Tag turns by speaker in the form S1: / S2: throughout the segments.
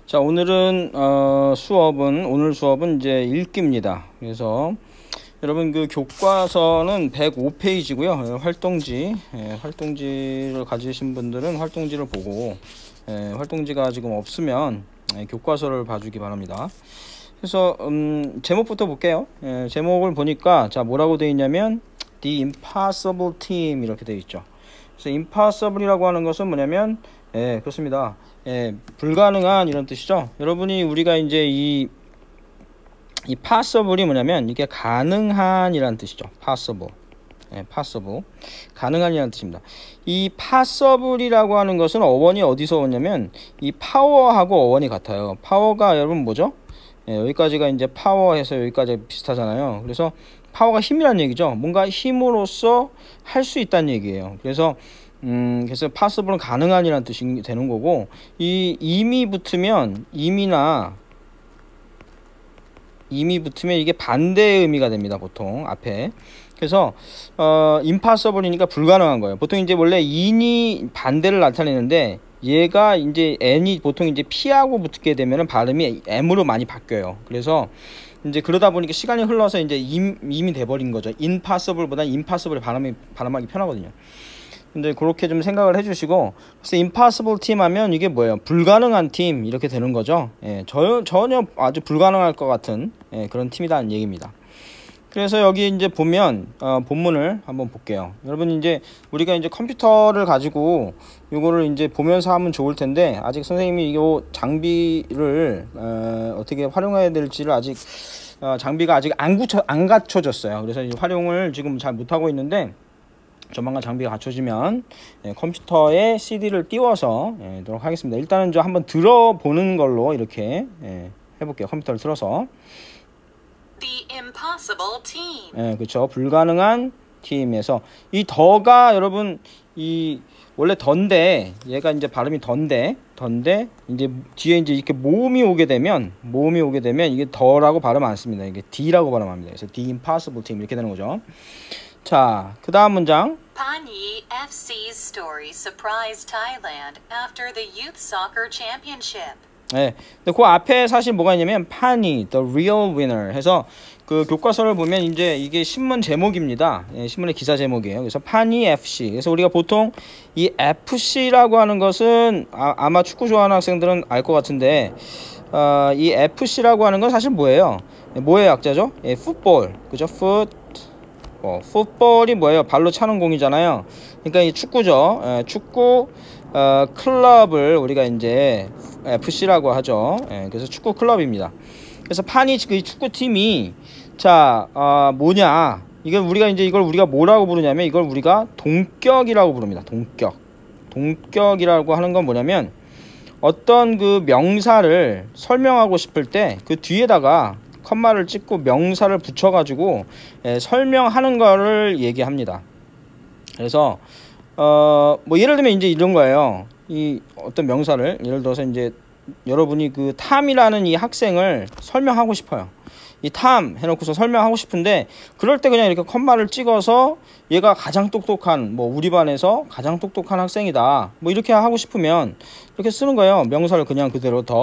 S1: 자, 오늘 수업은 이제 읽기입니다. 그래서 여러분 그 교과서는 105페이지고요. 활동지를 가지신 분들은 활동지를 보고, 활동지가 지금 없으면 교과서를 봐주기 바랍니다. 그래서 제목부터 볼게요. 제목을 보니까 자, 뭐라고 되어 있냐면 The Impossible Team 이렇게 되어 있죠. 그래서 impossible이라고 하는 것은 뭐냐면 그렇습니다. 불가능한 이런 뜻이죠. 여러분이 우리가 이제 이 possible이 뭐냐면 이게 가능한 이란 뜻이죠. possible. possible. 가능한 이란 뜻입니다. 이 possible이라고 하는 것은 어원이 어디서 오냐면 이 파워하고 어원이 같아요. 파워가 여러분 뭐죠? 여기까지가 이제 파워해서 여기까지 비슷하잖아요. 그래서 파워가 힘이란 얘기죠. 뭔가 힘으로써 할 수 있다는 얘기예요. 그래서 possible은 가능한이라는 뜻이 되는 거고, 이 임이 붙으면 이게 반대의 의미가 됩니다. 보통 앞에. 그래서 impossible이니까 불가능한 거예요. 보통 이제 원래 in이 반대를 나타내는데 얘가 이제 n이 보통 이제 p하고 붙게 되면은 발음이 m으로 많이 바뀌어요. 그래서 이제 그러다 보니까 시간이 흘러서 이제 임이 돼버린 거죠. impossible보다 impossible이 발음하기 편하거든요. 근데 그렇게 좀 생각을 해주시고, 그래서 impossible team 하면 이게 뭐예요? 불가능한 팀 이렇게 되는 거죠. 전혀 아주 불가능할 것 같은 그런 팀이라는 얘기입니다. 그래서 여기 이제 보면 본문을 한번 볼게요. 여러분 이제 우리가 이제 컴퓨터를 가지고 이거를 이제 보면서 하면 좋을 텐데, 아직 선생님이 이 장비를 어떻게 활용해야 될지를 아직 장비가 아직 안 갖춰졌어요. 그래서 이 활용을 지금 잘 못하고 있는데, 조만간 장비가 갖춰지면 컴퓨터에 CD를 띄워서 하도록 하겠습니다. 일단은 좀 한번 들어보는 걸로 이렇게 해볼게요. 컴퓨터를 틀어서.
S2: The impossible team.
S1: 그렇죠. 불가능한 팀에서 이 더가 여러분 이 원래 던데, 얘가 이제 발음이 던데 이제 뒤에 이제 이렇게 모음이 오게 되면 이게 더라고 발음 안 씁니다. 이게 D라고 발음합니다. 그래서 The impossible team 이렇게 되는 거죠. 자, 그 다음 문장.
S2: Panyi FC's story surprised Thailand after the youth soccer championship.
S1: 근데 그 앞에 사실 뭐가 있냐면 파니, the real winner 해서 그 교과서를 보면 이제 이게 신문 제목입니다. 신문의 기사 제목이에요. 그래서 파니 FC. 그래서 우리가 보통 이 FC라고 하는 것은 아마 축구 좋아하는 학생들은 알 것 같은데, 이 FC라고 하는 건 사실 뭐예요? 뭐의 약자죠? 풋볼. 그죠? 풋볼이 뭐예요? 발로 차는 공이잖아요. 그러니까 이 축구죠. 축구 클럽을 우리가 이제 FC라고 하죠. 그래서 축구 클럽입니다. 그래서 파니 그 축구팀이 자 뭐냐? 이걸 우리가 뭐라고 부르냐면 이걸 우리가 동격이라고 부릅니다. 동격이라고 하는 건 뭐냐면 어떤 그 명사를 설명하고 싶을 때 그 뒤에다가 컴마를 찍고 명사를 붙여가지고 설명하는 거를 얘기합니다. 그래서 뭐 예를 들면 이제 이런 거예요. 이 어떤 명사를 예를 들어서 이제 여러분이 그 탐이라는 이 학생을 설명하고 싶어요. 이 탐 해놓고서 설명하고 싶은데, 그럴 때 그냥 이렇게 컴마를 찍어서 얘가 가장 똑똑한, 뭐 우리 반에서 가장 똑똑한 학생이다, 뭐 이렇게 하고 싶으면 이렇게 쓰는 거예요. 명사를 그냥 그대로 the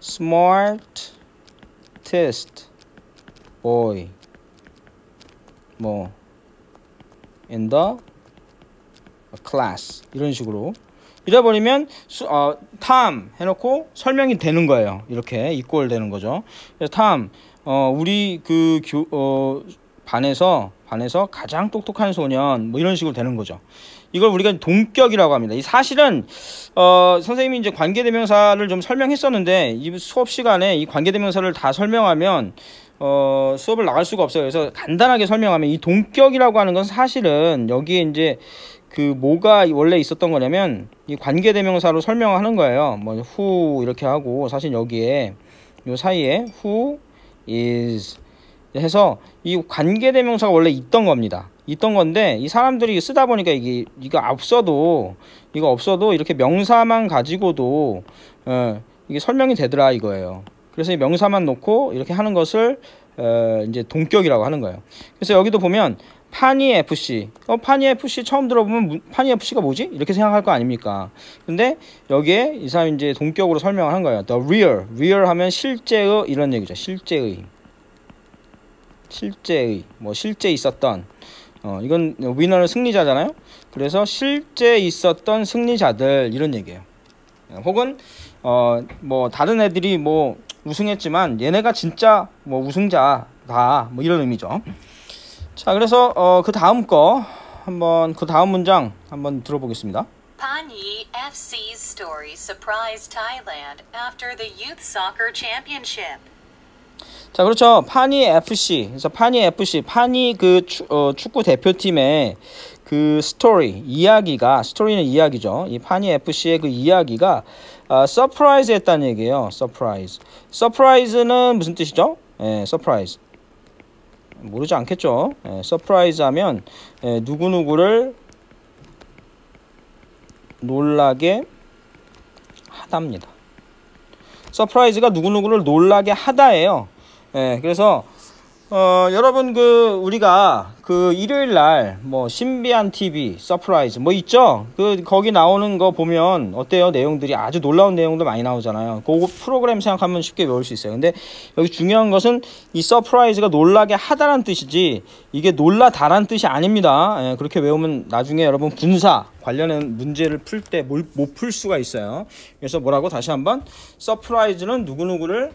S1: smartest boy 뭐 in the class 이런 식으로 이래버리면 탐 해놓고 설명이 되는 거예요. 이렇게 이꼴 되는 거죠. 그래서 탐 우리 그 반에서 가장 똑똑한 소년 뭐 이런 식으로 되는 거죠. 이걸 우리가 동격이라고 합니다. 이 사실은 선생님이 이제 관계대명사를 좀 설명했었는데, 이 수업 시간에 이 관계대명사를 다 설명하면 수업을 나갈 수가 없어요. 그래서 간단하게 설명하면 이 동격이라고 하는 건 사실은 여기에 이제 그 뭐가 원래 있었던 거냐면 이 관계대명사로 설명하는 거예요. 뭐 who 이렇게 하고, 사실 여기에 요 사이에 who is 해서 이 관계대명사가 원래 있던 겁니다. 있던 건데 이 사람들이 쓰다 보니까 이거 없어도 이렇게 명사만 가지고도 이게 설명이 되더라 이거예요. 그래서 이 명사만 놓고 이렇게 하는 것을 이제 동격이라고 하는 거예요. 그래서 여기도 보면 파니 FC, 파니 FC 처음 들어보면 파니 FC가 뭐지? 이렇게 생각할 거 아닙니까? 근데 여기에 이 사람이 이제 동격으로 설명을 한 거예요. The real 하면 실제의 이런 얘기죠. 실제의, 뭐 실제 있었던, 이건 위너는 승리자잖아요. 그래서 실제 있었던 승리자들 이런 얘기예요. 혹은 뭐 다른 애들이 뭐 우승했지만 얘네가 진짜 뭐 우승자다 뭐 이런 의미죠. 자, 그래서 그 다음 거 한번 그 다음 문장 한번 들어보겠습니다.
S2: Panyi FC's story surprised Thailand after the Youth Soccer Championship.
S1: 자, 그렇죠. 파니 FC. 그래서 파니 FC, 파니 그 축구 대표팀의 그 스토리는 이야기죠. 이 파니 FC의 그 이야기가 서프라이즈 했다는 얘기예요. 서프라이즈는 무슨 뜻이죠? 서프라이즈. 모르지 않겠죠. 서프라이즈 하면 누구누구를 놀라게 하다입니다. 서프라이즈가 누구누구를 놀라게 하다예요. 그래서 여러분 우리가 일요일 날 뭐 신비한 TV 서프라이즈 뭐 있죠? 거기 나오는 거 보면 어때요? 내용들이 아주 놀라운 내용도 많이 나오잖아요. 그 프로그램 생각하면 쉽게 외울 수 있어요. 근데 여기 중요한 것은 이 서프라이즈가 놀라게 하다란 뜻이지 이게 놀라다란 뜻이 아닙니다. 그렇게 외우면 나중에 여러분 분사 관련된 문제를 풀 때 못 풀 수가 있어요. 그래서 뭐라고 다시 한번 서프라이즈는 누구누구를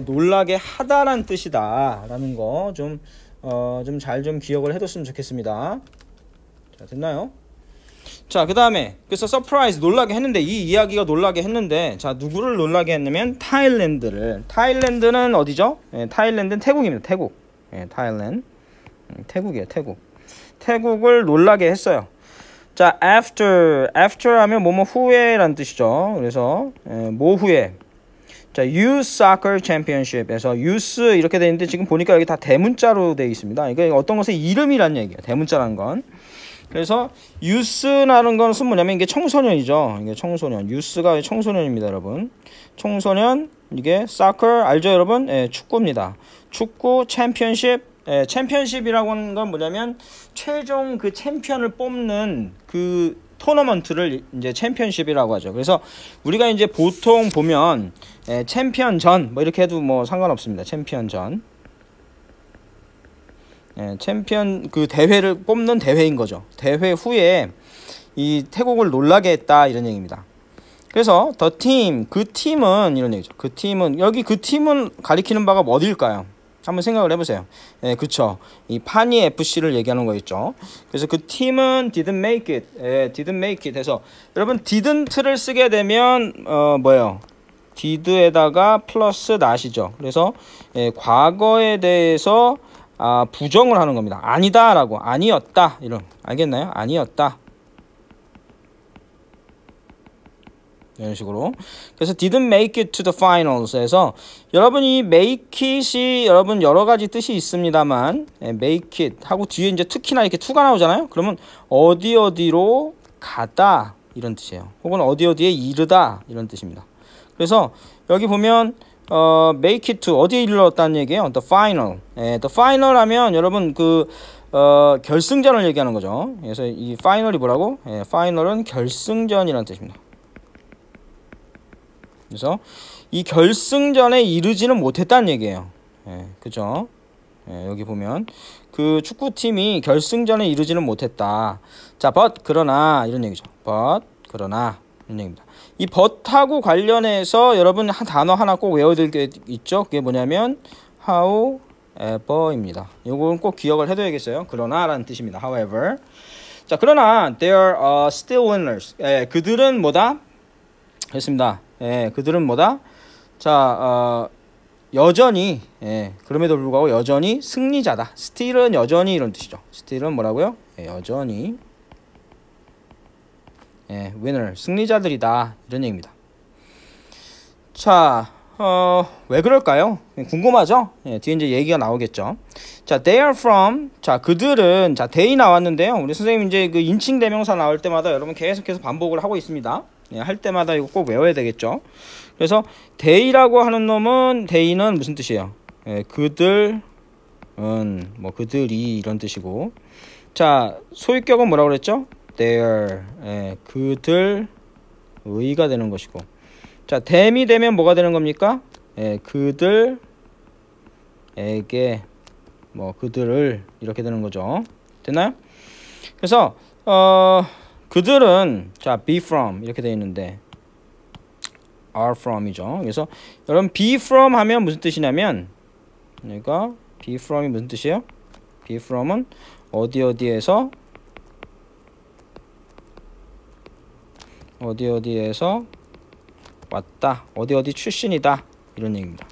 S1: 놀라게 하다란 뜻이다 라는 거 좀 잘 좀 기억을 해뒀으면 좋겠습니다. 자, 됐나요? 자, 그 다음에 그래서 서프라이즈 놀라게 했는데 이 이야기가 놀라게 했는데 자, 누구를 놀라게 했냐면 타일랜드는 어디죠? 타일랜드는 태국입니다. 태국. 태국이에요. 태국을 놀라게 했어요. 자, after 하면 뭐뭐 후에라는 뜻이죠. 그래서 뭐 후에. 자, Youth Soccer Championship에서 Youth 이렇게 되어 있는데 지금 보니까 여기 다 대문자로 되어 있습니다. 이게 어떤 것의 이름이란 얘기예요. 대문자라는 건. 그래서 Youth라는 것은 뭐냐면 이게 청소년이죠. 이게 청소년. Youth가 청소년입니다, 여러분. 청소년 이게 Soccer 알죠, 여러분? 축구입니다. 축구 챔피언십. 챔피언십이라고 하는 건 뭐냐면 최종 그 챔피언을 뽑는 그 토너먼트를 이제 챔피언십이라고 하죠. 그래서 우리가 이제 보통 보면 챔피언전 뭐 이렇게 해도 뭐 상관없습니다. 챔피언전. 챔피언 그 대회를 뽑는 대회인 거죠. 대회 후에 이 태국을 놀라게 했다 이런 얘기입니다. 그래서 the team 그 팀은 이런 얘기죠. 그 팀은 여기 그 팀은 가리키는 바가 어딜까요? 한번 생각을 해보세요. 그쵸. 이 파니 FC를 얘기하는 거겠죠. 그래서 그 팀은 didn't make it 해서 여러분 didn't를 쓰게 되면 뭐예요? did에다가 플러스 not이죠. 그래서 과거에 대해서 부정을 하는 겁니다. 아니다라고 아니었다 이런 알겠나요? 아니었다. 이런 식으로. 그래서 didn't make it to the finals에서 여러분 이 make it이 여러분 여러 가지 뜻이 있습니다만 make it 하고 뒤에 이제 특히나 이렇게 to가 나오잖아요. 그러면 어디로 가다 이런 뜻이에요. 혹은 어디에 이르다 이런 뜻입니다. 그래서 여기 보면 make it to 어디에 이르렀다는 얘기예요. the final. the final 하면 여러분 결승전을 얘기하는 거죠. 그래서 이 final이 뭐라고? final은 결승전이라는 뜻입니다. 그래서 이 결승전에 이르지는 못했다는 얘기예요. 그죠? 여기 보면 그 축구팀이 결승전에 이르지는 못했다. 자, 그러나 이런 얘기죠. 그러나 이런 얘기입니다. 이 but하고 관련해서 여러분 한 단어 하나 꼭 외워야 될 게 있죠. 그게 뭐냐면 however입니다. 이건 꼭 기억을 해둬야겠어요. 그러나 라는 뜻입니다. however. 자, 그러나 there are still winners. 그들은 뭐다? 했습니다. 그들은 뭐다? 자, 여전히 그럼에도 불구하고 여전히 승리자다. still은 여전히 이런 뜻이죠. still은 뭐라고요? 여전히 winner 승리자들이다 이런 얘기입니다. 자, 왜 그럴까요? 궁금하죠? 뒤에 이제 얘기가 나오겠죠. 자, they are from. 자, 그들은 자, they 나왔는데요. 우리 선생님 이제 그 인칭 대명사 나올 때마다 여러분 계속해서 반복을 하고 있습니다. 할 때마다 이거 꼭 외워야 되겠죠. 그래서 they라고 하는 놈은 they는 무슨 뜻이에요? 그들 뭐 그들이 이런 뜻이고. 자, 소유격은 뭐라고 그랬죠? their. 예, 그들의가 되는 것이고. 자, them이 되면 뭐가 되는 겁니까? 예, 그들에게 뭐 그들을 이렇게 되는 거죠. 됐나요? 그래서 그들은 자 be from 이렇게 되어 있는데 are from이죠. 그래서 여러분 be from 하면 무슨 뜻이냐면 그러니까 be from이 무슨 뜻이에요? be from은 어디에서 왔다, 어디 출신이다 이런 얘기입니다.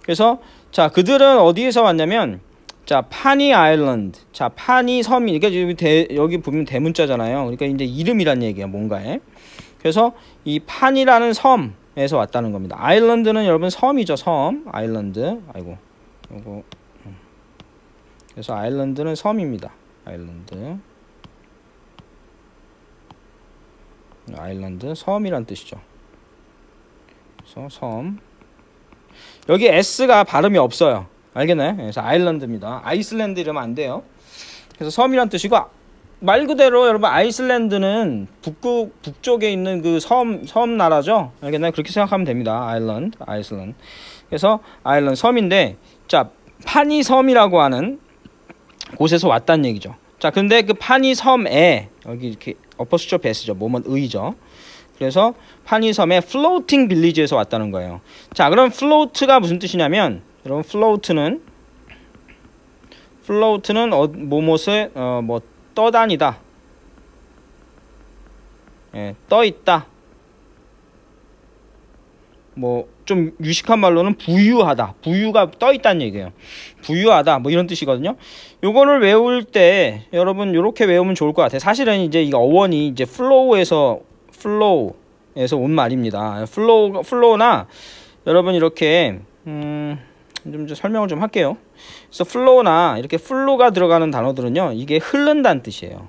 S1: 그래서 자 그들은 어디에서 왔냐면 자 파니 아일랜드, 자 파니 섬이, 그러니까 여기 보면 대문자잖아요. 그러니까 이제 이름이란 얘기야 뭔가에. 그래서 이 파니라는 섬에서 왔다는 겁니다. 아일랜드는 여러분 섬이죠, 섬. 아일랜드. 아이고 요거. 그래서 아일랜드는 섬입니다. 아일랜드 섬이란 뜻이죠. 그래서 섬. 여기 S가 발음이 없어요. 알겠나요? 그래서 아일랜드입니다. 아이슬란드 이러면 안 돼요. 그래서 섬이란 뜻이고, 말 그대로 여러분 아이슬란드는 북쪽에 있는 그 섬 나라죠. 알겠나요? 그렇게 생각하면 됩니다. 아이슬란드. 그래서 아일랜드 섬인데, 자 파니 섬이라고 하는 곳에서 왔다는 얘기죠. 자 근데 그 파니 섬에 여기 이렇게 어퍼스트로피 S죠. 뭐뭐 의죠. 그래서 파니 섬의 플로팅 빌리지에서 왔다는 거예요. 자 그럼 플로트가 무슨 뜻이냐면 여러분 플로트는 뭐뭇을 뭐 떠다니다, 예, 떠 있다. 뭐 좀 유식한 말로는 부유하다, 부유가 떠 있다는 얘기예요. 부유하다 뭐 이런 뜻이거든요. 요거를 외울 때 여러분 요렇게 외우면 좋을 것 같아요. 사실은 이제 이 어원이 이제 플로우에서 온 말입니다. 플로우나 여러분 이렇게 좀 설명을 좀 할게요. 그래서 플로우나 이렇게 플로가 들어가는 단어들은요, 이게 흐른다는 뜻이에요.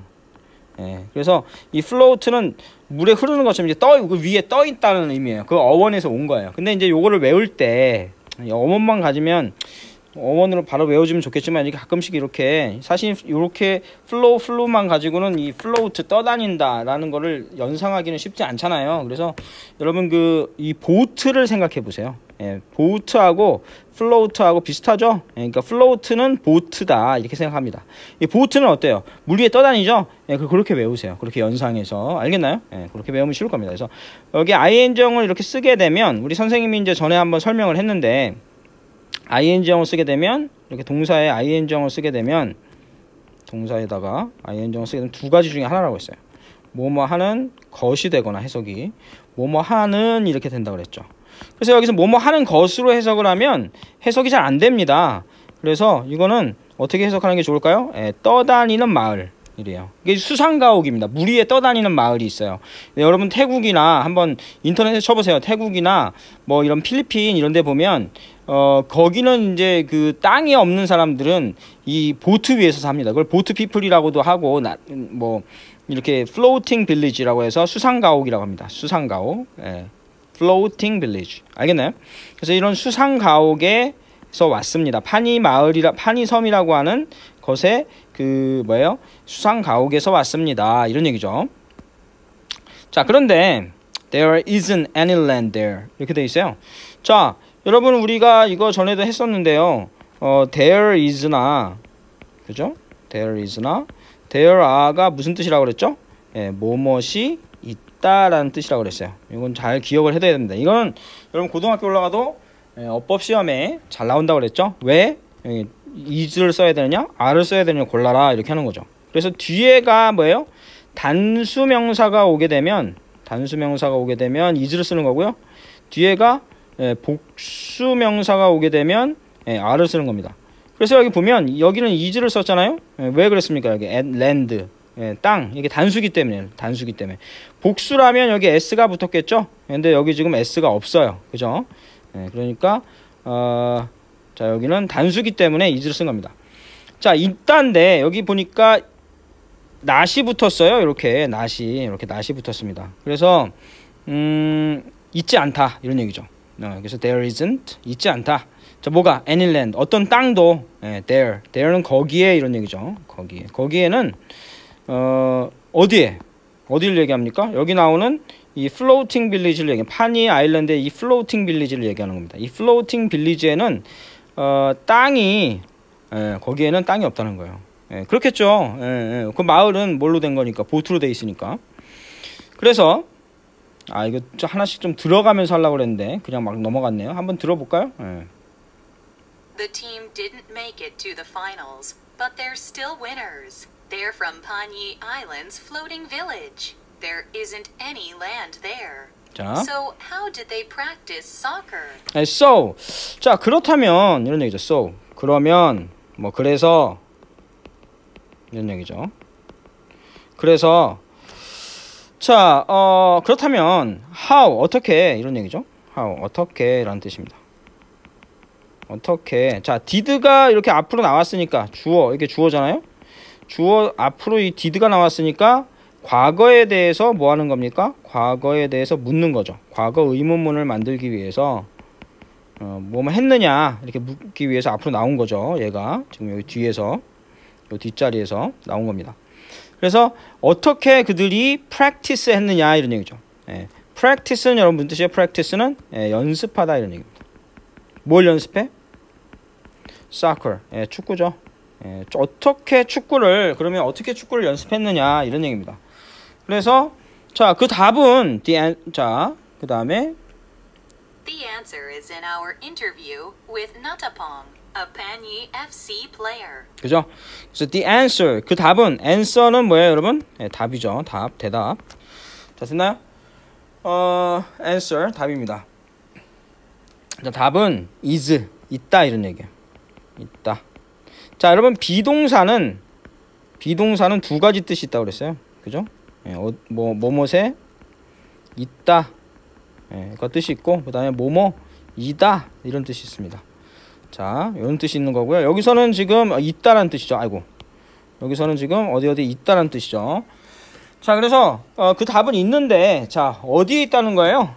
S1: 예, 그래서 이 플로우트는 물에 흐르는 것처럼 이제 그 위에 떠 있다는 의미예요. 그 어원에서 온 거예요. 근데 이제 요거를 외울 때 어원만 가지면 어원으로 바로 외워주면 좋겠지만 이게 가끔씩 이렇게 사실 이렇게 플로우만 가지고는 이 플로우트 떠다닌다 라는 거를 연상하기는 쉽지 않잖아요. 그래서 여러분 이 보트를 생각해 보세요. 예, 보트하고 플로우트하고 비슷하죠. 예, 그러니까 플로우트는 보트다 이렇게 생각합니다. 이 보트는 어때요? 물 위에 떠다니죠. 예, 그렇게 외우세요. 그렇게 연상해서. 알겠나요? 예, 그렇게 외우면 쉬울 겁니다. 그래서 여기 ing형을 이렇게 쓰게 되면 우리 선생님이 이제 전에 한번 설명을 했는데 ing형을 쓰게 되면 이렇게 동사에 ing형을 쓰게 되면 동사에다가 ing형을 쓰게 되면 두 가지 중에 하나라고 했어요. 뭐뭐 하는 것이 되거나 해석이 뭐뭐 하는 이렇게 된다 그랬죠. 그래서 여기서 뭐뭐 하는 것으로 해석을 하면 해석이 잘 안 됩니다. 그래서 이거는 어떻게 해석하는 게 좋을까요? 예, 떠다니는 마을 이래요. 이게 수상가옥입니다. 물 위에 떠다니는 마을이 있어요. 여러분 태국이나 한번 인터넷에 쳐보세요. 태국이나 뭐 이런 필리핀 이런 데 보면 거기는 이제 그 땅이 없는 사람들은 이 보트 위에서 삽니다. 그걸 보트 피플이라고도 하고 뭐 이렇게 플로팅 빌리지라고 해서 수상가옥이라고 합니다. 수상가옥. 예. 플로팅 빌리지. 알겠나요? 그래서 이런 수상가옥에서 왔습니다. 파니 섬이라고 하는 것에 수상가옥에서 왔습니다. 이런 얘기죠. 자, 그런데 there isn't any land there 이렇게 돼 있어요. 자, 여러분 우리가 이거 전에도 했었는데요. there is나 그죠? there is나 there are가 무슨 뜻이라고 그랬죠? 예, 뭐뭇이 있다라는 뜻이라고 그랬어요. 이건 잘 기억을 해둬야 됩니다. 이건 여러분 고등학교 올라가도 어법 시험에 잘 나온다고 그랬죠. 왜? is를 써야 되느냐 are를 써야 되느냐 골라라 이렇게 하는 거죠. 그래서 뒤에가 뭐예요? 단수명사가 오게 되면 is를 쓰는 거고요. 뒤에가 복수명사가 오게 되면 are를 쓰는 겁니다. 그래서 여기 보면 여기는 is를 썼잖아요. 왜 그랬습니까? 여기 land 땅, 이게 단수기 때문에. 복수라면 여기 s가 붙었겠죠. 근데 여기 지금 s가 없어요. 그죠? 그러니까 자 여기는 단수기 때문에 is를 쓴 겁니다. 자 있다인데 여기 보니까 not이 붙었어요. 이렇게 not이 붙었습니다. 그래서 있지 않다 이런 얘기죠. 그래서 there isn't 있지 않다. 자, 뭐가 any land 어떤 땅도 there는 거기에 이런 얘기죠. 거기에는 어디를 얘기합니까? 여기 나오는 이 floating village를 얘기해. 파니 아일랜드의 이 floating village를 얘기하는 겁니다. 이 floating village에는 땅이 거기에는 땅이 없다는 거예요. 그렇겠죠. 그 마을은 뭘로 된 거니까 보트로 돼 있으니까. 그래서 이거 하나씩 좀 들어가면서 하려고 그랬는데 그냥 막 넘어갔네요. 한번 들어볼까요?
S2: The team didn't make it to the finals, but they're still winners. They're from Panyi Island's floating village. There isn't any land there.
S1: 자,
S2: So how did they practice soccer?
S1: so 자 그렇다면 이런 얘기죠. So 그러면 뭐 그래서 이런 얘기죠. 그래서 자 그렇다면 how 어떻게 이런 얘기죠. how 어떻게라는 뜻입니다. 어떻게 자 did가 이렇게 앞으로 나왔으니까 주어 이게 주어잖아요. 주어 앞으로 이 did가 나왔으니까 과거에 대해서 뭐 하는 겁니까? 과거에 대해서 묻는 거죠. 과거 의문문을 만들기 위해서 뭐뭐 했느냐 이렇게 묻기 위해서 앞으로 나온 거죠. 얘가 지금 여기 뒤에서 요 뒷자리에서 나온 겁니다. 그래서 어떻게 그들이 practice 했느냐 이런 얘기죠. practice는 여러분 무슨 뜻이에요? practice는 연습하다 이런 얘기입니다. 뭘 연습해? soccer 축구죠. 어떻게 축구를 그러면 어떻게 축구를 연습했느냐 이런 얘기입니다. 그래서 자 그 답은 자 그 다음에
S2: The answer is in our interview with Natapong, a Panyi FC player.
S1: 그죠? 그래서 the answer 그 답은 answer는 뭐예요, 여러분? 답이죠. 답, 대답. 자, 됐나요? answer 답입니다. 자, 답은 is 있다 이런 얘기예요. 있다. 자, 여러분 비동사는 두 가지 뜻이 있다고 그랬어요. 그죠? 뭐뭐에 있다. 그 뜻이 있고 그다음에 뭐뭐이다 이런 뜻이 있습니다. 자, 이런 뜻이 있는 거고요. 여기서는 지금 있다라는 뜻이죠. 아이고. 여기서는 지금 어디 있다라는 뜻이죠. 자, 그래서 그 답은 있는데 자, 어디에 있다는 거예요?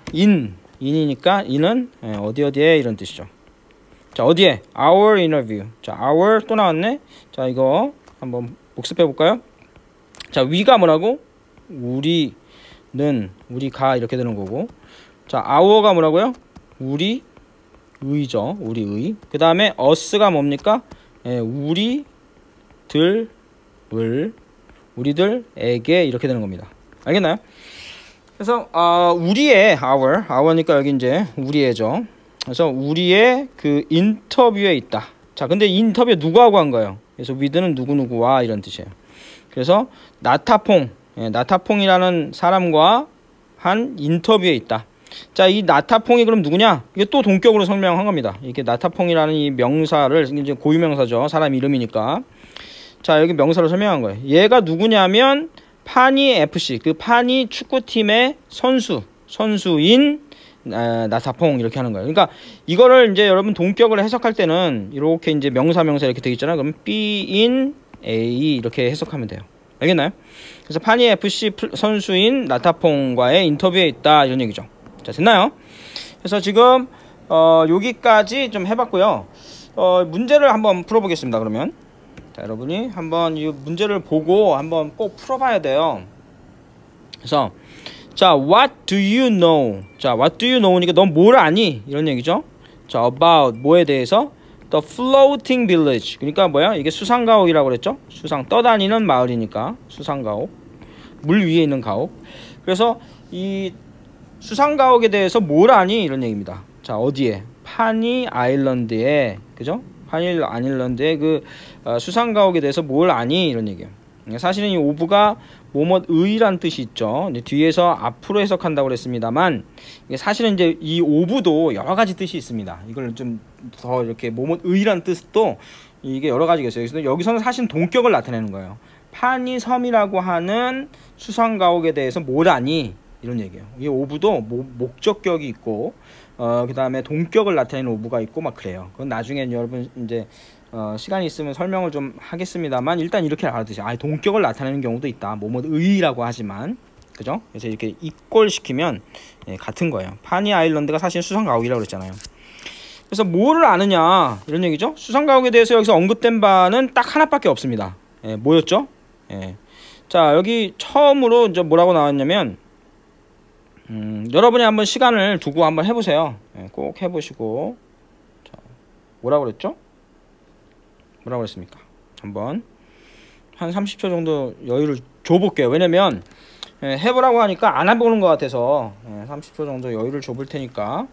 S1: in이니까 in은 어디에 이런 뜻이죠. 자, 어디에? our interview. 자, our 또 나왔네. 자, 이거 한번 복습해 볼까요? 자, we가 뭐라고? 우리가 이렇게 되는 거고. 자, our가 뭐라고요? 우리의죠. 우리의. 그 다음에 us가 뭡니까? 우리들에게 이렇게 되는 겁니다. 알겠나요? 그래서 우리의 our니까 여기 이제 우리의죠. 그래서 우리의 그 인터뷰에 있다. 자, 근데 이 인터뷰에 누구하고 한 거예요? 그래서 with는 누구누구와 이런 뜻이에요. 그래서 나타퐁이라는 사람과 한 인터뷰에 있다. 자, 이 나타퐁이 그럼 누구냐? 이게 또 동격으로 설명한 겁니다. 이게 나타퐁이라는 이 명사를 이제 고유명사죠. 사람 이름이니까. 자, 여기 명사로 설명한 거예요. 얘가 누구냐면 파니 FC 그 파니 축구팀의 선수인 나타퐁 이렇게 하는 거예요. 그러니까 이거를 이제 여러분 동격을 해석할 때는 이렇게 이제 명사 이렇게 되어 있잖아요. 그럼 B in A 이렇게 해석하면 돼요. 알겠나요? 그래서 파니 FC 선수인 나타퐁과의 인터뷰에 있다 이런 얘기죠. 자, 됐나요? 그래서 지금 여기까지 좀 해봤고요. 문제를 한번 풀어보겠습니다. 그러면 자, 여러분이 한번 이 문제를 보고 한번 꼭 풀어봐야 돼요. 그래서 자, what do you know? 자, what do you know니까 넌 뭘 아니? 이런 얘기죠. 자, about 뭐에 대해서? The floating village. 그러니까 뭐야? 이게 수상가옥이라고 그랬죠? 떠다니는 마을이니까 수상가옥. 물 위에 있는 가옥. 그래서 이 수상가옥에 대해서 뭘 아니? 이런 얘기입니다. 자, 어디에? 파니 아일랜드에, 그죠? 파니 아일랜드의 그 수상가옥에 대해서 뭘 아니? 이런 얘기예요. 사실은 이 오브가 뭐뭐의란 뜻이 있죠. 뒤에서 앞으로 해석한다고 그랬습니다만 이게 사실은 이제 이 오브도 여러 가지 뜻이 있습니다. 이걸 좀 더 이렇게 뭐뭐의란 뜻도 이게 여러 가지가 있어요. 그래서 여기서는 사실 동격을 나타내는 거예요. 파니 섬이라고 하는 수상가옥에 대해서 뭘 아니? 이런 얘기예요. 이 오브도 목적격이 있고 그 다음에 동격을 나타내는 오브가 있고 막 그래요. 그건 나중에 여러분 이제 시간이 있으면 설명을 좀 하겠습니다만 일단 이렇게 알아두세요. 동격을 나타내는 경우도 있다. 뭐뭐의라고 하지만 그죠? 그래서 이렇게 이꼴 시키면 같은 거예요. 파니 아일랜드가 사실 수상가옥이라고 그랬잖아요. 그래서 뭐를 아느냐 이런 얘기죠. 수상가옥에 대해서 여기서 언급된 바는 딱 하나밖에 없습니다. 뭐였죠? 자, 여기 처음으로 이제 뭐라고 나왔냐면 여러분이 한번 시간을 두고 한번 해보세요. 꼭 해보시고. 자, 뭐라고 그랬죠? 뭐라고 그랬습니까? 한번 한 30초 정도 여유를 줘볼게요. 왜냐면 해보라고 하니까 안 해보는 것 같아서 30초 정도 여유를 줘볼 테니까.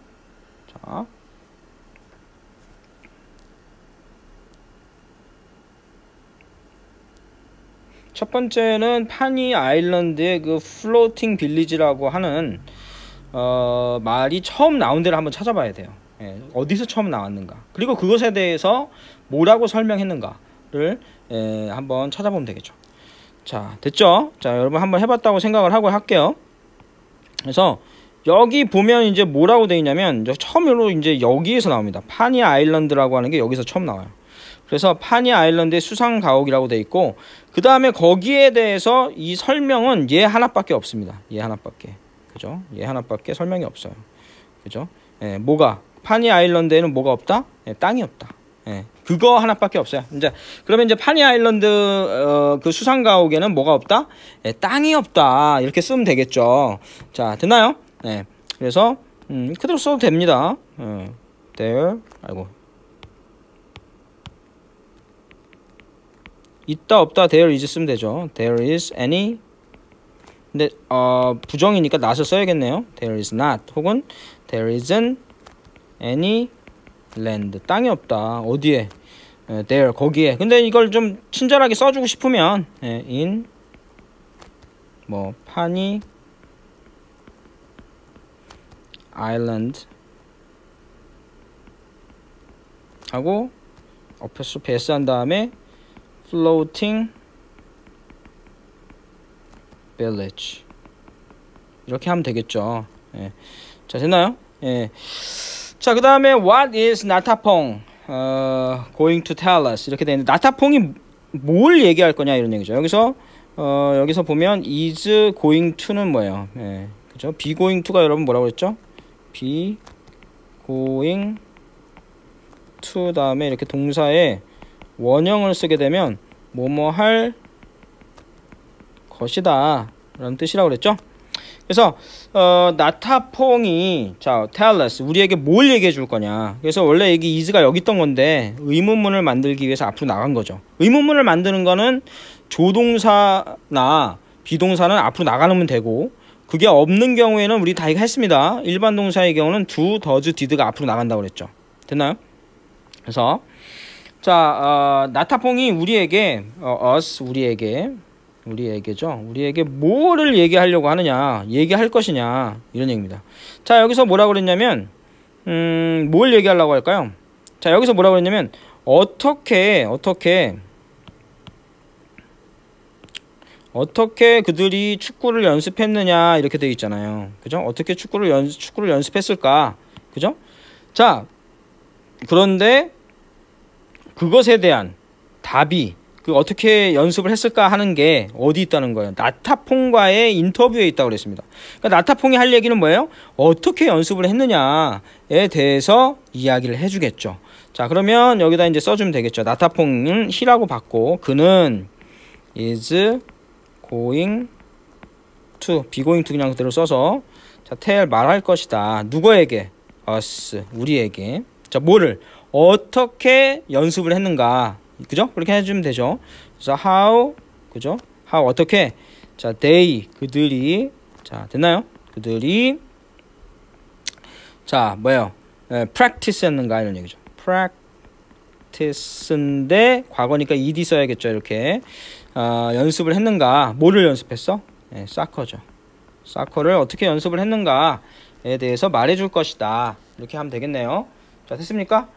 S1: 자, 첫 번째는 파니 아일랜드의 그 플로팅 빌리지라고 하는 말이 처음 나온 데를 한번 찾아봐야 돼요. 어디서 처음 나왔는가, 그리고 그것에 대해서 뭐라고 설명했는가를 한번 찾아보면 되겠죠. 자, 됐죠? 자, 여러분 한번 해봤다고 생각을 하고 할게요. 그래서 여기 보면 이제 뭐라고 되어 있냐면 처음으로 이제 여기에서 나옵니다. 파니 아일랜드라고 하는 게 여기서 처음 나와요. 그래서 파니 아일랜드의 수상가옥이라고 되어 있고, 그 다음에 거기에 대해서 이 설명은 얘 하나밖에 없습니다. 얘 하나밖에. 그죠? 얘 하나밖에 설명이 없어요. 그죠? 뭐가? 파니 아일랜드에는 뭐가 없다? 땅이 없다. 그거 하나밖에 없어요. 이제 그러면 이제 파니 아일랜드 그 수상가옥에는 뭐가 없다? 땅이 없다. 이렇게 쓰면 되겠죠. 자, 됐나요? 그래서 그대로 써도 됩니다. there, 아이고, 있다 없다 there is 쓰면 되죠. there is any, 근데 부정이니까 not을 써야겠네요. there is not, 혹은 there isn't any land, 땅이 없다. 어디에? there, 거기에. 근데 이걸 좀 친절하게 써주고 싶으면 in 뭐 파니 아일랜드 하고 어퍼스트로피 s 한 다음에 floating village 이렇게 하면 되겠죠. 자, 됐나요? 자, 그 다음에 what is 나타퐁 going to tell us 이렇게 되는데, 나타퐁이 뭘 얘기할 거냐 이런 얘기죠. 여기서 보면 is going to는 뭐예요? 그죠? be going to가 여러분 뭐라고 그랬죠? be going to 다음에 이렇게 동사에 원형을 쓰게 되면 뭐뭐 할 것이다 라는 뜻이라고 그랬죠. 그래서 나타퐁이 자 tell us, 우리에게 뭘 얘기해 줄 거냐. 그래서 원래 여기 is가 여기 있던 건데 의문문을 만들기 위해서 앞으로 나간 거죠. 의문문을 만드는 거는 조동사나 비동사는 앞으로 나가면 되고, 그게 없는 경우에는 우리 다 이거 했습니다. 일반 동사의 경우는 do, does, did가 앞으로 나간다고 그랬죠. 됐나요? 그래서 자, 나타퐁이 우리에게 us, 우리에게죠. 우리에게 뭐를 얘기하려고 하느냐, 얘기할 것이냐 이런 얘기입니다. 자, 여기서 뭐라고 그랬냐면 뭘 얘기하려고 할까요? 자, 여기서 뭐라고 그랬냐면 어떻게 그들이 축구를 연습했느냐 이렇게 되어 있잖아요. 그죠? 어떻게 축구를 연습했을까? 그죠? 자, 그런데 그것에 대한 답이 어떻게 연습을 했을까 하는 게 어디 있다는 거예요? 나타퐁과의 인터뷰에 있다고 그랬습니다. 그러니까 나타퐁이 할 얘기는 뭐예요? 어떻게 연습을 했느냐에 대해서 이야기를 해주겠죠. 자, 그러면 여기다 이제 써주면 되겠죠. 나타퐁은 he라고 받고 그는 is going to, be going to 그냥 그대로 써서 자, tell 말할 것이다. 누구에게? us, 우리에게. 자, 뭐를? 어떻게 연습을 했는가, 그죠? 그렇게 해주면 되죠. 그래서 how, 그죠? how 어떻게? 자, they, 그들이. 자, 됐나요? 그들이 자, 뭐예요? practice 했는가 이런 얘기죠. practice인데 과거니까 ed 써야겠죠. 이렇게 연습을 했는가. 뭐를 연습했어? 사커죠. 사커를 어떻게 연습을 했는가에 대해서 말해줄 것이다. 이렇게 하면 되겠네요. 자, 됐습니까?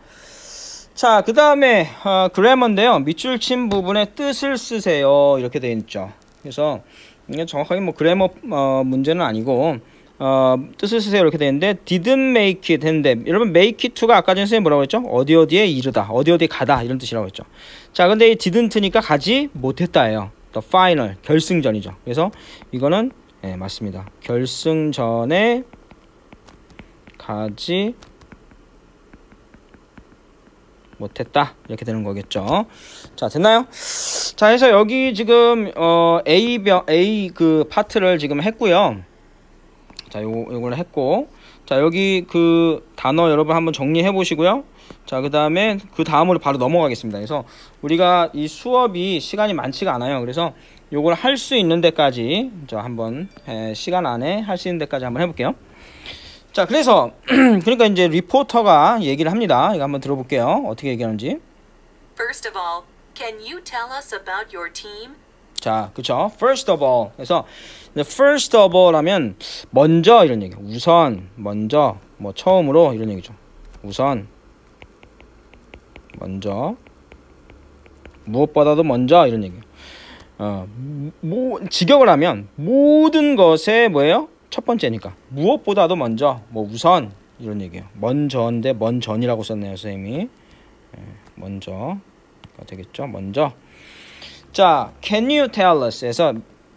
S1: 자, 그 다음에 그래머인데요. 밑줄 친 부분에 뜻을 쓰세요. 이렇게 되어 있죠. 그래서 이게 정확하게 뭐 그래머 문제는 아니고 뜻을 쓰세요 이렇게 되어 있는데 didn't make it 했는데, 여러분 make it to가 아까 전에 선생님이 뭐라고 했죠? 어디에 이르다, 어디에 가다 이런 뜻이라고 했죠. 자, 근데 이 didn't니까 가지 못했다예요. the final, 결승전이죠. 그래서 이거는 예, 맞습니다. 결승전에 가지 못했다 이렇게 되는 거겠죠. 자, 됐나요? 자, 해서 여기 지금 A 그 파트를 지금 했고요. 자, 요걸 했고, 자, 여기 그 단어 여러분 한번 정리해 보시고요. 자, 그 다음에 그 다음으로 바로 넘어가겠습니다. 그래서 우리가 이 수업이 시간이 많지가 않아요. 그래서 요걸 할 수 있는 데까지 저 한번 시간 안에 할 수 있는 데까지 한번 해볼게요. 자, 그래서 그러니까 이제 리포터가 얘기를 합니다. 이거 한번 들어볼게요. 어떻게 얘기하는지.
S2: First of all, can you tell us about your team?
S1: 자, 그쵸. First of all. 그래서 first of all 하면 먼저 이런 얘기. 우선, 먼저, 뭐 처음으로 이런 얘기죠. 우선, 먼저, 무엇보다도 먼저 이런 얘기예요. 직역을 하면 모든 것의 뭐예요? 첫 번째니까 무엇보다도 먼저, 뭐 우선 이런 얘기예요. 먼저인데 먼전이라고 썼네요, 선생님이. 먼저가 되겠죠. 먼저. 자, can you tell us? 에서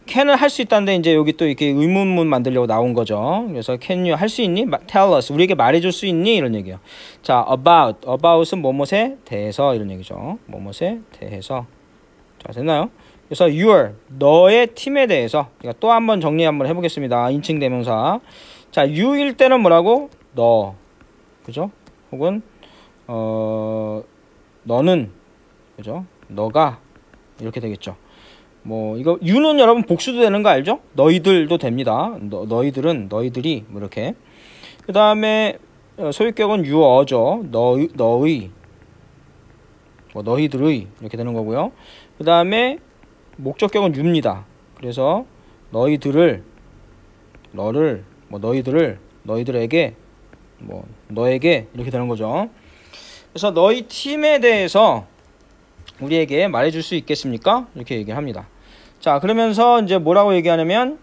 S1: can을 할 수 있다는데 이제 여기 또 이렇게 의문문 만들려고 나온 거죠. 그래서 can you 할 수 있니? tell us. 우리에게 말해줄 수 있니? 이런 얘기예요. 자, about은 뭐뭇에 대해서 이런 얘기죠. 뭐뭇에 대해서. 자, 됐나요? 그래서 your, 너의 팀에 대해서 그러니까 또 한번 정리 한번 해보겠습니다. 인칭 대명사. 자, you일 때는 뭐라고? 너, 그죠? 혹은 너는, 그죠? 너가 이렇게 되겠죠. 뭐 이거 you는 여러분 복수도 되는 거 알죠? 너희들도 됩니다. 너희들은, 너희들이 뭐 이렇게. 그 다음에 소유격은 you어죠. 너의, 뭐 너희들의 이렇게 되는 거고요. 그 다음에 목적격은 you입니다. 그래서 너희들을, 너를, 뭐 너희들을, 너희들에게, 뭐 너에게 이렇게 되는 거죠. 그래서 너희 팀에 대해서 우리에게 말해줄 수 있겠습니까? 이렇게 얘기를 합니다. 자, 그러면서 이제 뭐라고 얘기하냐면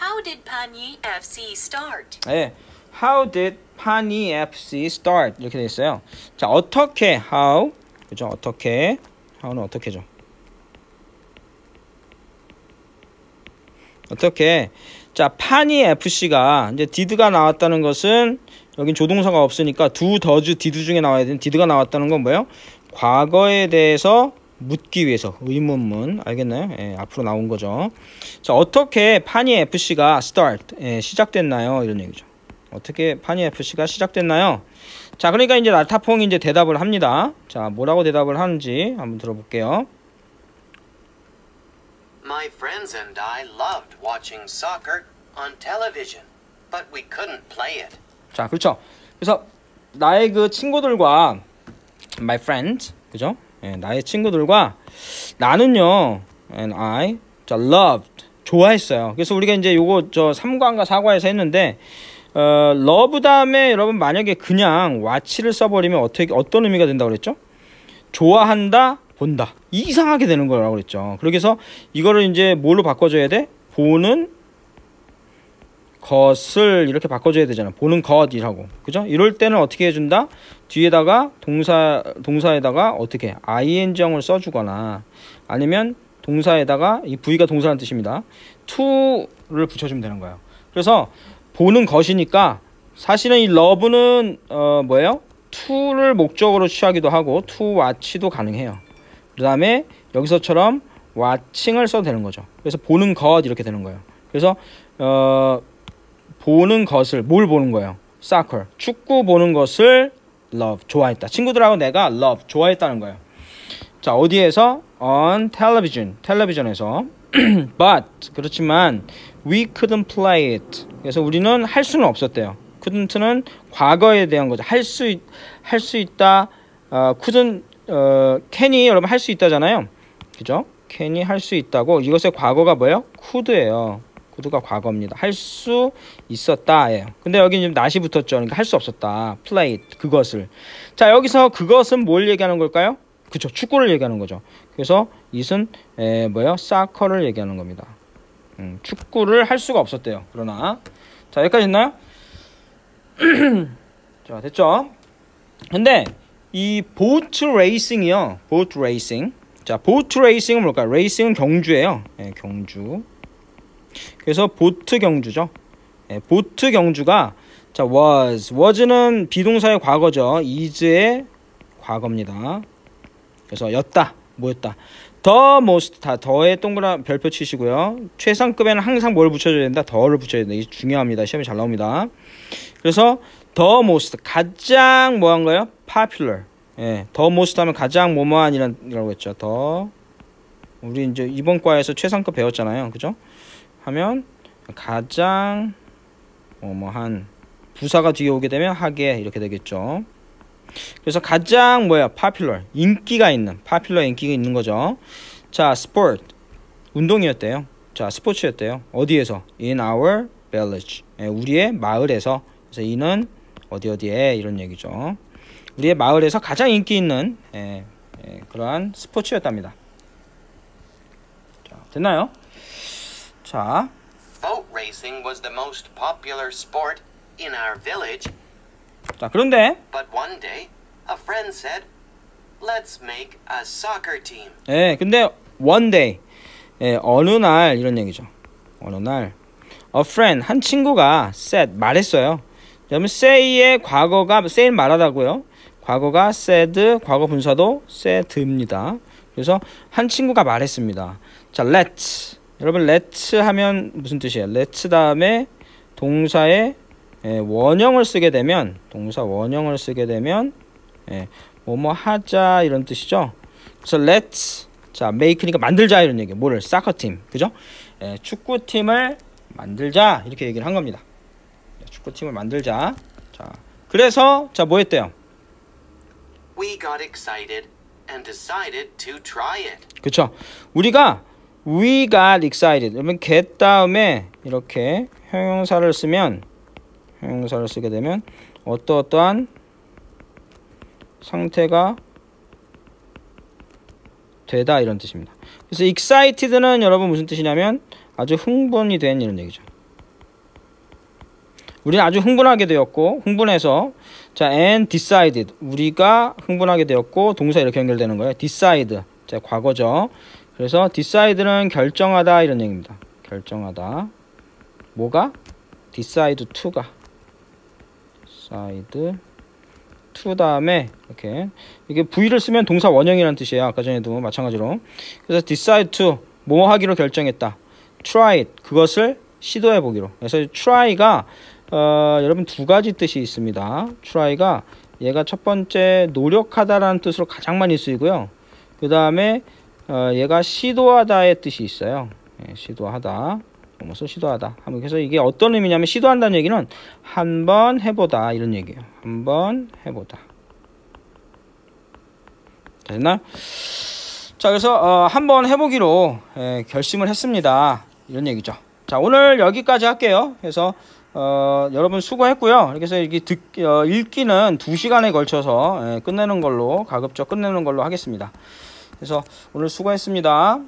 S2: How did Panyi FC start?
S1: 네, How did Panyi FC start? 이렇게 돼 있어요. 자, 어떻게, how, 그죠? 어떻게, how는 어떻게죠? 어떻게? 자, 파니 FC가 이제 did가 나왔다는 것은 여긴 조동사가 없으니까 do, does, did 중에 나와야 되는 did가 나왔다는 건 뭐예요? 과거에 대해서 묻기 위해서 의문문 알겠나요? 예, 앞으로 나온 거죠. 자, 어떻게 파니 FC가 start 시작됐나요? 이런 얘기죠. 어떻게 파니 FC가 시작됐나요? 자, 그러니까 이제 나타퐁이 이제 대답을 합니다. 자, 뭐라고 대답을 하는지 한번 들어볼게요.
S3: My friends and I loved watching soccer on television, but we couldn't play it.
S1: 자, 그렇죠. 그래서 나의 그 친구들과 my friends, 그죠? 예, 나의 친구들과 나는요, and I, 자, loved, 좋아했어요. 그래서 우리가 이제 요거 저 3과인가 4과에서 했는데, love 다음에 여러분 만약에 그냥 watch를 써버리면 어떤 의미가 된다고 그랬죠? 좋아한다, 본다. 이상하게 되는 거라고 그랬죠. 그래서 이거를 이제 뭘로 바꿔줘야 돼? 보는 것을 이렇게 바꿔줘야 되잖아. 보는 것이라고. 그죠? 이럴 때는 어떻게 해준다? 뒤에다가 동사에다가 어떻게 ing형을 써주거나 아니면 동사에다가 이 V가 동사라는 뜻입니다. to를 붙여주면 되는 거예요. 그래서 보는 것이니까 사실은 이 love는 뭐예요? to를 목적으로 취하기도 하고 to watch도 가능해요. 그 다음에 여기서처럼 watching을 써도 되는 거죠. 그래서 보는 것 이렇게 되는 거예요. 그래서 보는 것을 뭘 보는 거예요? soccer, 축구 보는 것을 love, 좋아했다. 친구들하고 내가 love, 좋아했다는 거예요. 자, 어디에서? on television, 텔레비전에서. but, 그렇지만 we couldn't play it. 그래서 우리는 할 수는 없었대요. couldn't는 과거에 대한 거죠. 할 수 있다. couldn't, can이 여러분 할 수 있다잖아요. 그죠? can이 할 수 있다고. 이것의 과거가 뭐예요? could예요. could가 과거입니다. 할 수 있었다예요. 근데 여기 지금 not이 붙었죠. 그러니까 할 수 없었다. play it, 그것을. 자, 여기서 그것은 뭘 얘기하는 걸까요? 그쵸, 축구를 얘기하는 거죠. 그래서 it은 뭐예요? soccer를 얘기하는 겁니다. 축구를 할 수가 없었대요. 그러나 자, 여기까지 됐나요? 자, 됐죠? 근데 이 boat racing이요. boat racing. 자, boat racing은 뭘까요? racing은 경주예요. 예, 경주. 그래서 보트 경주죠. 예, 보트 경주가 자 was는 비동사의 과거죠. is의 과거입니다. 그래서 였다, 뭐였다. the most, 다 더에 동그란 별표 치시고요. 최상급에는 항상 뭘 붙여줘야 된다? 더를 붙여야 된다. 이게 중요합니다. 시험에 잘 나옵니다. 그래서 the most, 가장 뭐한 거예요? popular. 예, the most 하면 가장 뭐뭐한이라고 했죠. 더 우리 이제 이번 과에서 최상급 배웠잖아요. 그죠? 하면 가장 뭐뭐한, 부사가 뒤에 오게 되면 하게 이렇게 되겠죠. 그래서 가장 뭐야? popular, 인기가 있는, popular 인기가 있는 거죠. 자, sport, 운동이었대요. 자, 스포츠였대요. 어디에서? in our village, 예, 우리의 마을에서. 그래서 이는 어디에 이런 얘기죠. 우리의 마을에서 가장 인기 있는 그러한 스포츠였답니다. 자, 됐나요? 자,
S3: Boat racing was the most popular sport in our village.
S1: 자, 그런데
S3: But one day, a friend said, "Let's make a soccer team."
S1: 근데 one day, 어느 날 이런 얘기죠. 어느 날 a friend, 한 친구가 said, 말했어요. 여러분 say의 과거가 say 말하다고요. 과거가 said, 과거 분사도 said입니다. 그래서 한 친구가 말했습니다. 자, let's. 여러분 let's 하면 무슨 뜻이에요? let's 다음에 동사의 원형을 쓰게 되면, 동사 원형을 쓰게 되면 뭐뭐 하자 이런 뜻이죠. 그래서 let's, 자, make니까 만들자 이런 얘기예요. 뭐를? 사커팀, 그죠? 축구팀을 만들자 이렇게 얘기를 한 겁니다. 축구팀을 만들자. 자, 그래서 자, 뭐 했대요?
S3: We got excited and decided to try it.
S1: 그쵸? 우리가 we got excited. 그러면 get 다음에 이렇게 형용사를 쓰면, 형용사를 쓰게 되면 어떠한 상태가 되다 이런 뜻입니다. 그래서 excited는 여러분 무슨 뜻이냐면 아주 흥분이 된 이런 얘기죠. 우리는 아주 흥분하게 되었고, 흥분해서, 자, and decided, 우리가 흥분하게 되었고, 동사 이렇게 연결되는 거예요. decide, 자, 과거죠. 그래서 decide는 결정하다 이런 얘기입니다. 결정하다. 뭐가? decide to가. decide to 다음에 이렇게, 이게 V를 쓰면 동사 원형이라는 뜻이에요. 아까 전에도 마찬가지로. 그래서 decide to, 뭐 하기로 결정했다. try it, 그것을 시도해 보기로. 그래서 try가 여러분 두 가지 뜻이 있습니다. try가 얘가 첫 번째 노력하다라는 뜻으로 가장 많이 쓰이고요. 그 다음에 얘가 시도하다의 뜻이 있어요. 시도하다, 무엇을 시도하다. 그래서 이게 어떤 의미냐면 시도한다는 얘기는 한번 해보다 이런 얘기예요. 한번 해보다. 됐나요? 자, 그래서 한번 해보기로 결심을 했습니다. 이런 얘기죠. 자, 오늘 여기까지 할게요. 그래서 여러분 수고했고요. 그래서 이게 읽기는 2시간에 걸쳐서 끝내는 걸로, 가급적 끝내는 걸로 하겠습니다. 그래서 오늘 수고했습니다.